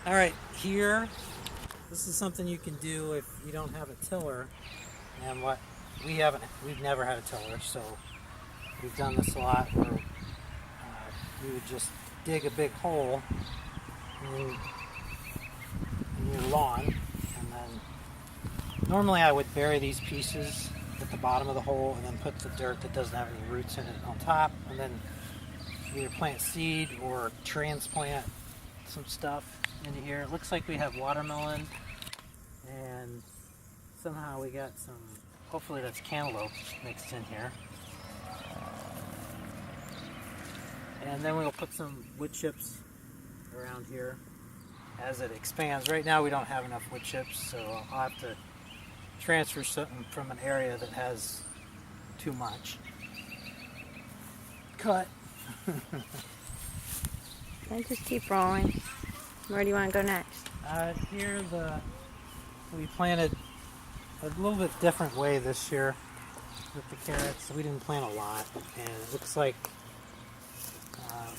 All right, here, this is something you can do if you don't have a tiller. And what we've never had a tiller, so we've done this a lot where we would just dig a big hole in your lawn, and then normally I would bury these pieces at the bottom of the hole and then put the dirt that doesn't have any roots in it on top, and then either plant seed or transplant some stuff into here. It looks like we have watermelon, and somehow we got some, hopefully that's cantaloupe mixed in here. And then we'll put some wood chips around here as it expands. Right now we don't have enough wood chips, so I'll have to transfer something from an area that has too much. Cut. And just keep rolling. Where do you want to go next? Here we planted a little bit different way this year with the carrots. We didn't plant a lot, and it looks like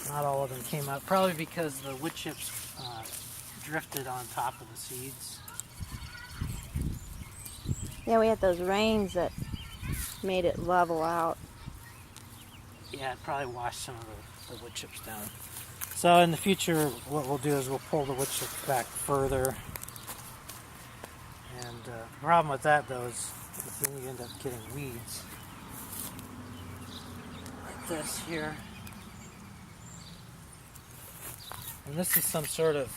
not all of them came up, probably because the wood chips drifted on top of the seeds. Yeah, we had those rains that made it level out. Yeah, it probably washed some of the wood chips down. So in the future, what we'll do is we'll pull the wood chips back further. And the problem with that, though, is then you end up getting weeds like this here. And this is some sort of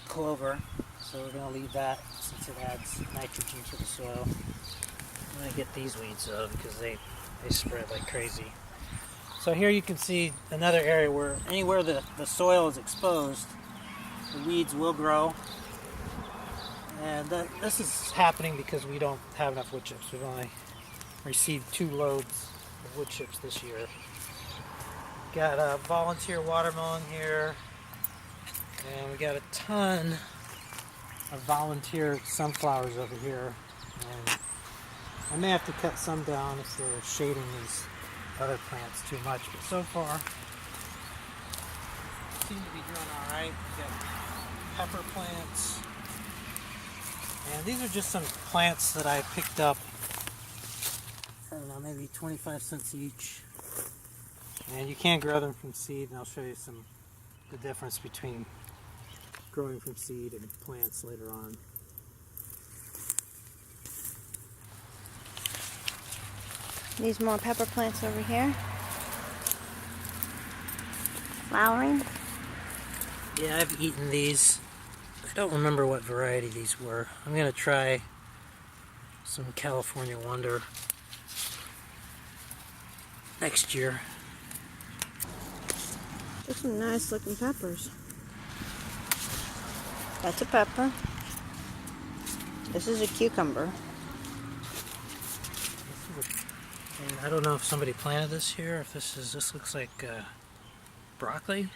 clover, so we're going to leave that since it adds nitrogen to the soil. I'm going to get these weeds though, because they spread like crazy. So here you can see another area where anywhere the soil is exposed, the weeds will grow. And this is happening because we don't have enough wood chips. We've only received 2 loads of wood chips this year. Got a volunteer watermelon here. And we got a ton of volunteer sunflowers over here. And I may have to cut some down if they're shading these other plants too much. But so far, seem to be doing all right. We got pepper plants. And these are just some plants that I picked up, I don't know, maybe 25 cents each. And you can grow them from seed, and I'll show you the difference between growing from seed and plants later on. These more pepper plants over here. Flowering. Yeah, I've eaten these. I don't remember what variety these were. I'm going to try some California Wonder next year. There's some nice looking peppers. That's a pepper. This is a cucumber. And I don't know if somebody planted this here, if this looks like broccoli.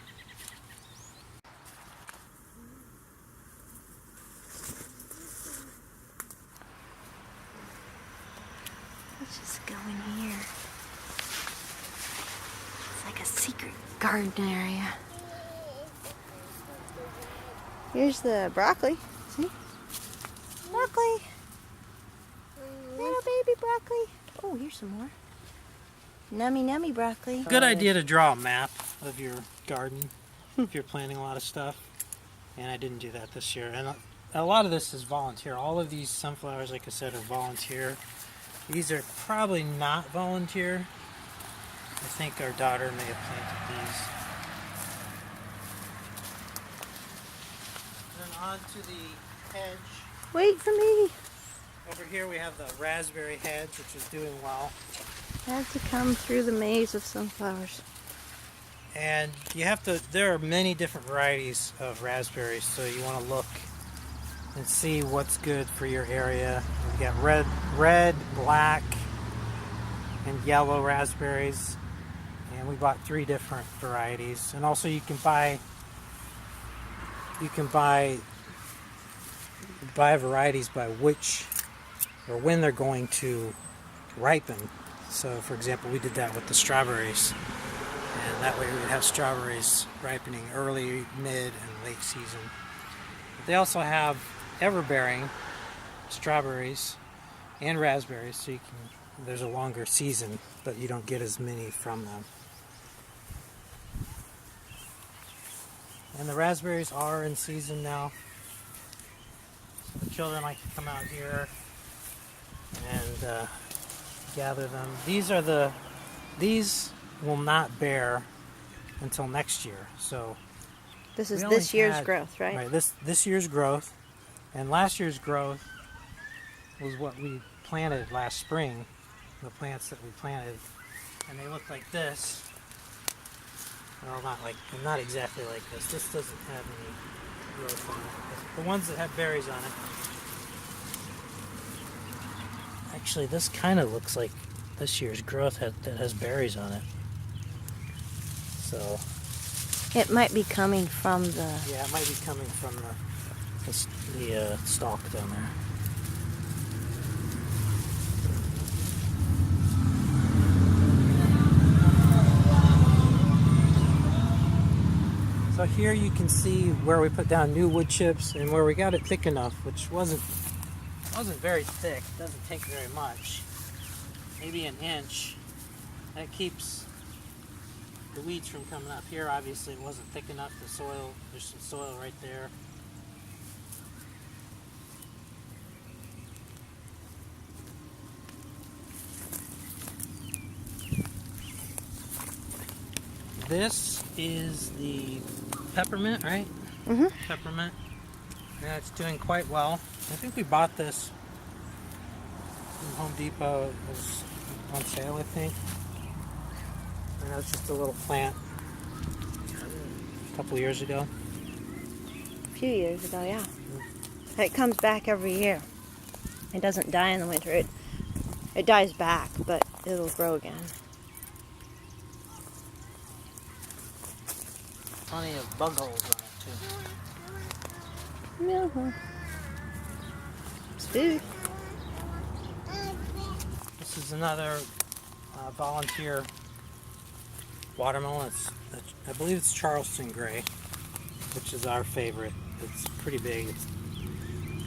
Let's just go in here. It's like a secret garden area. Here's the broccoli. See? Broccoli. Little baby broccoli. Oh, here's some more. Nummy, nummy broccoli. Good idea to draw a map of your garden if you're planting a lot of stuff. And I didn't do that this year. And a lot of this is volunteer. All of these sunflowers, like I said, are volunteer. These are probably not volunteer. I think our daughter may have planted these. Then on to the hedge. Wait for me. Over here we have the raspberry hedge, which is doing well. I have to come through the maze of sunflowers. And you have to, there are many different varieties of raspberries, so you want to look and see what's good for your area. We've got red, black, and yellow raspberries. And we bought 3 different varieties. And also you can buy varieties by which or when they're going to ripen. So for example, we did that with the strawberries. And that way we would have strawberries ripening early, mid, and late season. They also have ever-bearing strawberries and raspberries, so there's a longer season, but you don't get as many from them. And the raspberries are in season now. So the children like to come out here and gather them. These will not bear until next year. So This is this year's growth, right? Right. This year's growth, and last year's growth was what we planted last spring. The plants that we planted, and they look like this. Well, not exactly like this. This doesn't have any growth on it. The ones that have berries on it. Actually, this kind of looks like this year's growth that has berries on it. So It might be coming from the... yeah, it might be coming from the stalk down there. So here you can see where we put down new wood chips and where we got it thick enough, which wasn't very thick. It doesn't take very much. Maybe an inch. That keeps the weeds from coming up. Here obviously it wasn't thick enough. The soil, there's some soil right there. This is the peppermint, right? Mm-hmm. Peppermint. Yeah, it's doing quite well. I think we bought this from Home Depot. It was on sale, I think. And that was just a little plant a couple years ago. A few years ago, yeah. It comes back every year. It doesn't die in the winter. It dies back, but it'll grow again. Plenty of bug holes on it too. Yeah. It's food. This is another volunteer watermelon. I believe it's Charleston Gray, which is our favorite. It's pretty big.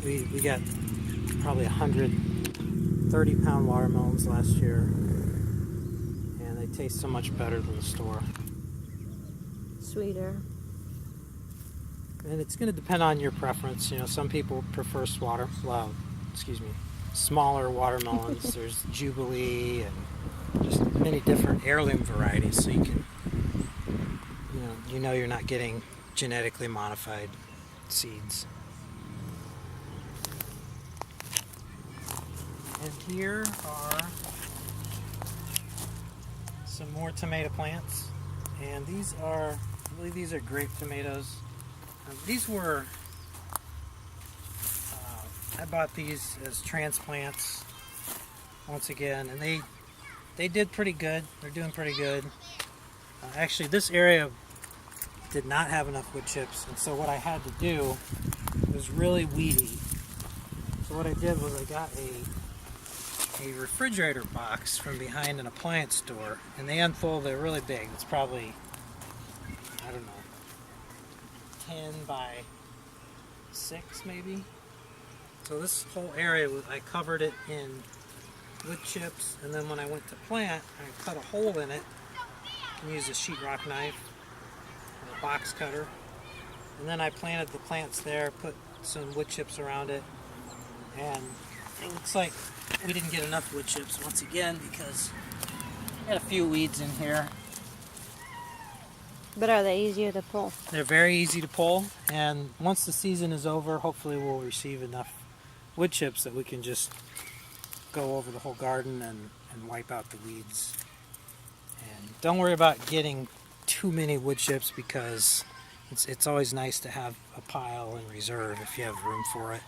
We got probably 130-pound watermelons last year, and they taste so much better than the store. Sweeter. And it's going to depend on your preference. You know, some people prefer smaller watermelons. There's Jubilee and just many different heirloom varieties, so you know you're not getting genetically modified seeds. And here are some more tomato plants, and I believe these are grape tomatoes. These were, I bought these as transplants once again, and they did pretty good. They're doing pretty good. Actually, this area did not have enough wood chips, and so what I had to do was really weedy. So what I did was I got a refrigerator box from behind an appliance store, and they unfold. They're really big. It's probably, I don't know, 10 by 6 maybe. So this whole area, I covered it in wood chips, and then when I went to plant, I cut a hole in it and used a sheetrock knife and a box cutter, and then I planted the plants there, put some wood chips around it, and it looks like we didn't get enough wood chips once again because we had a few weeds in here. But are they easier to pull? They're very easy to pull, and once the season is over, hopefully we'll receive enough wood chips that we can just go over the whole garden and wipe out the weeds. And don't worry about getting too many wood chips, because it's always nice to have a pile in reserve if you have room for it.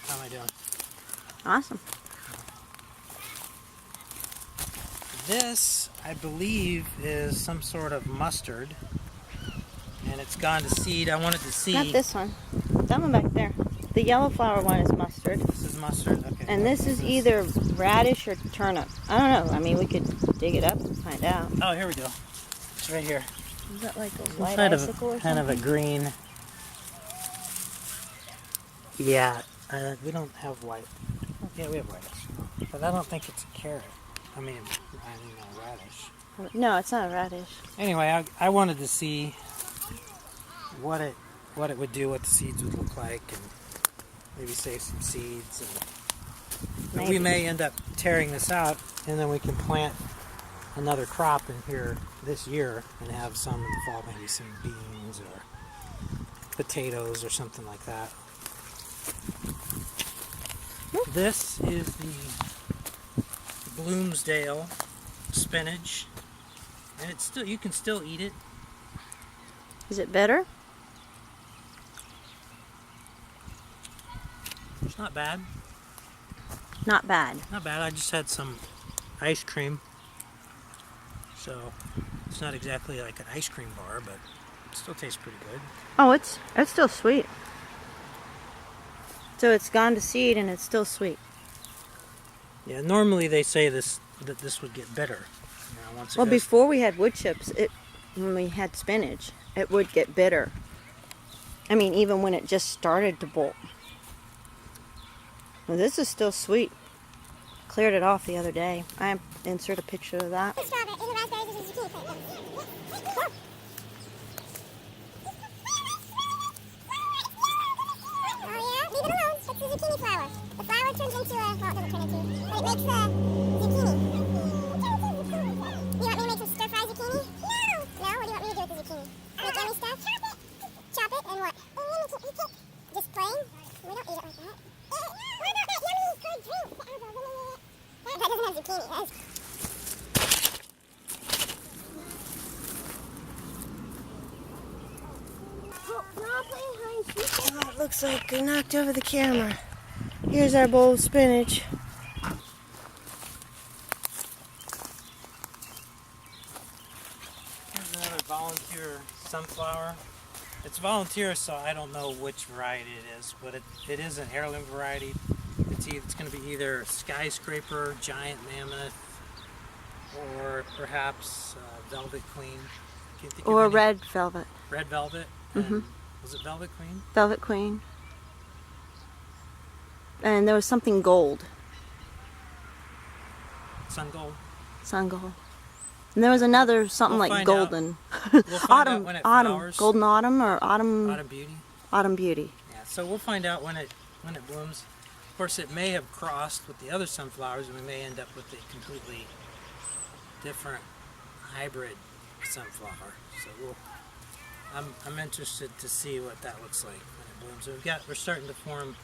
How am I doing? Awesome. This, I believe, is some sort of mustard, and it's gone to seed. I wanted to see. Not this one. That one back there. The yellow flower one is mustard. This is mustard? Okay. And this is either radish or turnip. I don't know. I mean, we could dig it up and find out. Oh, here we go. It's right here. Is that like a Some white kind icicle or kind something? of a green. Yeah, we don't have white. Yeah, we have white icicle, but I don't think it's a carrot. I mean a radish. No, it's not a radish. Anyway, I wanted to see what it would do, what the seeds would look like, and maybe save some seeds. And we may end up tearing this out, and then we can plant another crop in here this year and have some in the fall, maybe some beans or potatoes or something like that. This is the Bloomsdale spinach, and it's still, you can still eat it. Is it bitter? It's not bad. Not bad. Not bad. I just had some ice cream, so it's not exactly like an ice cream bar, but it still tastes pretty good. Oh, it's still sweet. So it's gone to seed and it's still sweet. Yeah, normally they say that this would get bitter. You know, once it Well, goes, before we had wood chips, when we had spinach, it would get bitter. I mean, even when it just started to bolt. Well, this is still sweet. Cleared it off the other day. I insert a picture of that. Zucchini flower. The flower turns into a, well, it doesn't turn into, but it makes a zucchini. You want me to make some stir-fried zucchini? No! No? What do you want me to do with the zucchini? Make yummy stuff? Chop it! Chop it and what? Just plain? We don't eat it like that. What about that yummy good drink? That doesn't have zucchini. That is... Oh, it looks like I knocked over the camera. Here's our bowl of spinach. here's another volunteer sunflower. It's volunteer, so I don't know which variety it is, but it is an heirloom variety. It's going to be either skyscraper, giant mammoth, or perhaps velvet queen. Can you think of Or any? red velvet. Red velvet. Mhm. And was it velvet queen? Velvet queen. And there was something gold. Sun gold. Sun gold. And there was another something We'll like find out. golden. We'll find Autumn, out when it autumn, flowers. golden autumn or autumn, Autumn beauty. autumn beauty. Yeah, so we'll find out when it blooms. Of course, it may have crossed with the other sunflowers, and we may end up with a completely different hybrid sunflower. So I'm interested to see what that looks like when it blooms. So we're starting to form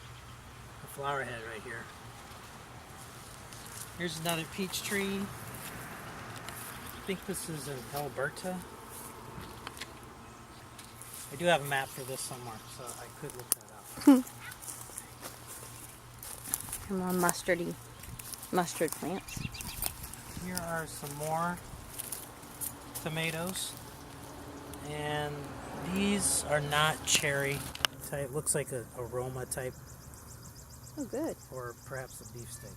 a flower head right here. Here's another peach tree. I think this is in Alberta. I do have a map for this somewhere, so I could look that up. And more mustard plants. Here are some more tomatoes, and these are not cherry type. Looks like a aroma type, Oh, good. or perhaps a beefsteak.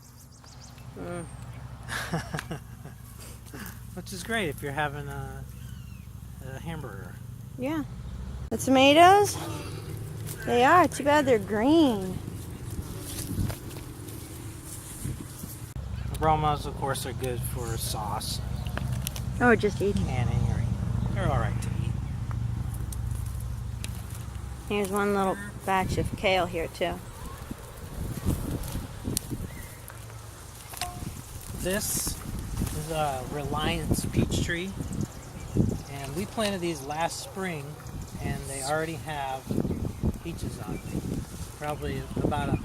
Which is great if you're having a hamburger. Yeah. The tomatoes? They are. Too bad they're green. Aromas, of course, are good for sauce, Or just eating. canning, or they're all right to eat. Here's one little batch of kale here too. This is a Reliance peach tree, and we planted these last spring, and they already have peaches on them. Probably about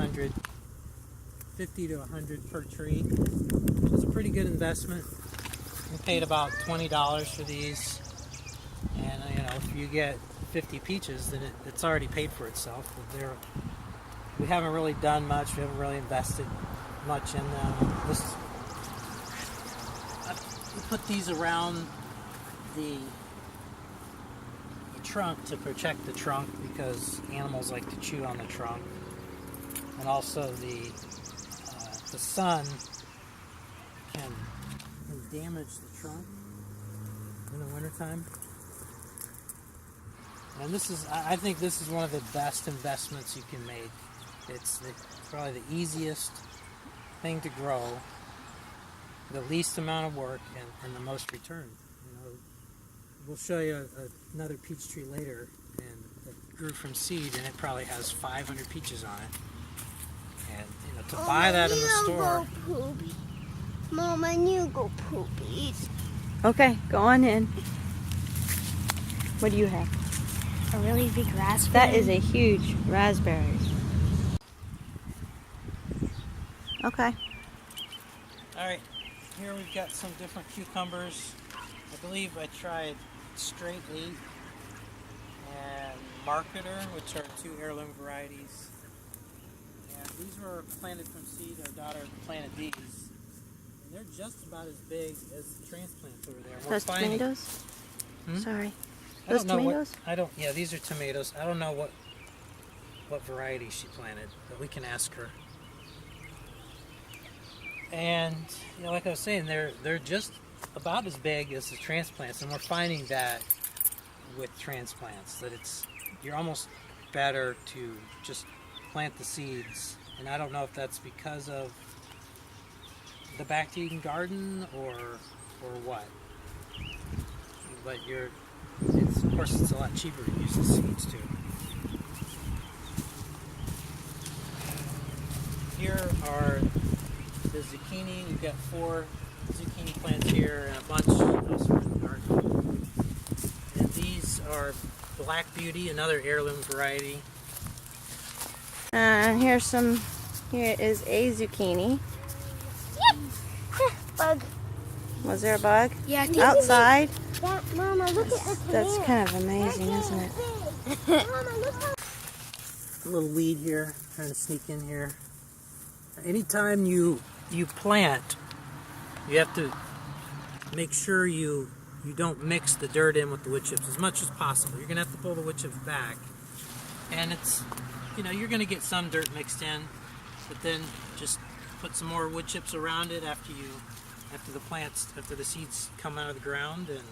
50 to 100 per tree. So it's a pretty good investment. We paid about $20 for these, and if you get 50 peaches, then it's already paid for itself. We haven't really done much. We haven't really invested much in them. We put these around the trunk to protect the trunk, because animals like to chew on the trunk, and also the sun can damage the trunk in the wintertime. And this is, I think this is one of the best investments you can make. It's probably the easiest thing to grow, the least amount of work, and the most return. You know, we'll show you another peach tree later, and it grew from seed, and it probably has 500 peaches on it. And you know, to buy that in the store. Mama, you go poopy. Okay, go on in. What do you have? A really big raspberry. That is a huge raspberry. Okay. All right, here we've got some different cucumbers. I believe I tried Straight 8 and Marketer, which are 2 heirloom varieties. And these were planted from seed. Our daughter planted these. And they're just about as big as the transplants over there. Those tomatoes? Hmm? Sorry. I don't know tomatoes? yeah, these are tomatoes. I don't know what variety she planted, but we can ask her. And you know, like I was saying, they're just about as big as the transplants, and we're finding that with transplants that you're almost better to just plant the seeds. And I don't know if that's because of the back to Eden garden or what, but of course it's a lot cheaper to use the seeds too. Here are the zucchini. We've got 4 zucchini plants here and a bunch elsewhere in the garden. And these are Black Beauty, another heirloom variety. Here is a zucchini. Bug. Was there a bug? Yeah, I think Outside? Yeah, Mama, look at the That's kind of amazing, isn't it? Mama, look how A little weed here, trying to sneak in here. Anytime you plant, you have to make sure you don't mix the dirt in with the wood chips as much as possible. You're gonna have to pull the wood chips back, and you're gonna get some dirt mixed in, but then just put some more wood chips around it after the seeds come out of the ground, and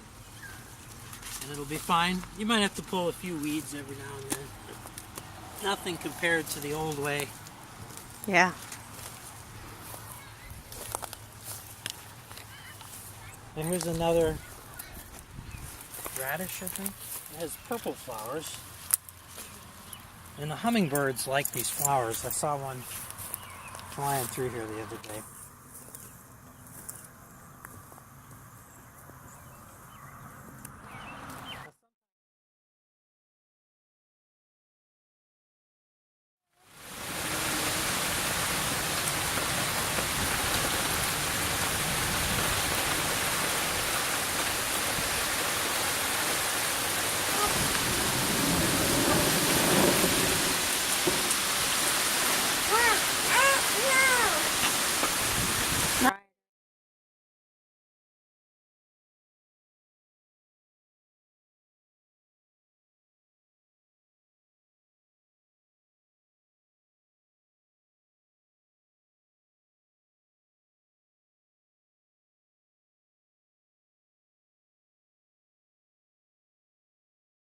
it'll be fine. You might have to pull a few weeds every now and then. Nothing compared to the old way. Yeah. And here's another radish, I think. It has purple flowers. And the hummingbirds like these flowers. I saw one flying through here the other day.